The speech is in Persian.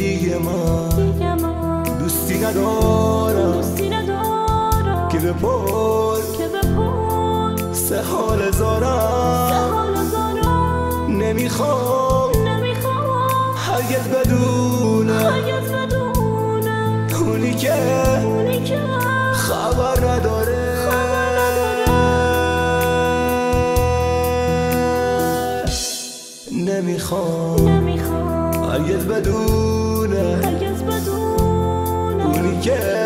دیگه من دوستی ندارم که بپر سه حال زارم نمیخوام هرگز بدونه اونی که خبر نداره نمیخوام هرگز بدونه اونی که